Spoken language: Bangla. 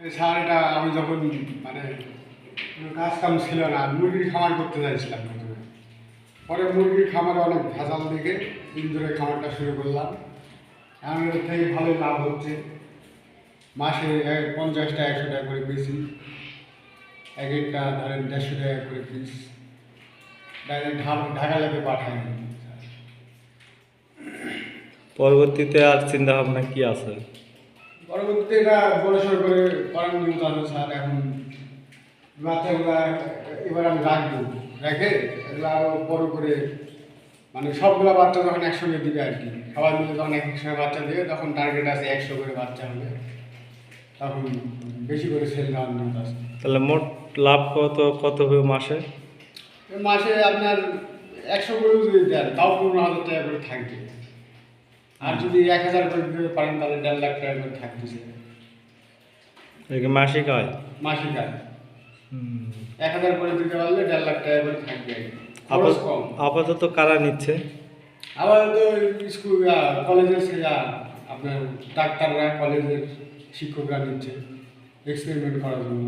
স্যার এটা আমি যখন মানে কোনো কাজ কাম ছিল না, মুরগির খামার করতে চাইছিলাম প্রথমে। পরে মুরগির খামারে অনেক ভেজাল দেখে দিন ধরে খামারটা শুরু করলাম। এখন এর থেকে ভালোই লাভ হচ্ছে। মাসে 50টা 100 টাকা করে বেশি, এক একটা ধরেন 150 টাকা করে পিস, ডাইরেক্ট ঢাকা লেগে পাঠায়। পরবর্তীতে আর চিন্তা ভাবনা কি আছে? পরবর্তীতে এটা বড়সড় করে করার নিয়ম আছে স্যার। এখন বাচ্চাগুলা এবার আমি রাখবো, রেখে এগুলো আরও বড় করে, মানে সবগুলা বাচ্চা যখন একসঙ্গে দিবে আর কি, সবাই মিলে যখন এক একসঙ্গে বাচ্চা দিবে তখন টার্গেট আছে 100 করে বাচ্চা হবে, তখন বেশি করে সেল দেওয়ার নিয়ম আছে। তাহলে মোট লাভ কত হবে মাসে? মাসে আপনার 100 করেও যদি দেন তাও 15,000 টাকা করে থাকবে। আর যদি 1,000 করে দিতে পারেন তাহলে 1.5 লাখ টাকা করে থাকতেছে মাসিক আয়। মাসিক আয়। 1,000 করে দিতে পারলে 1.5 লাখ টাকা করে থাকবে, খরচ কম। আপাতত কারা নিচ্ছে? আবার তো স্কুল কলেজের আপনার ডাক্তাররা, কলেজের শিক্ষকরা নিচ্ছে এক্সপেরিমেন্ট করার জন্য।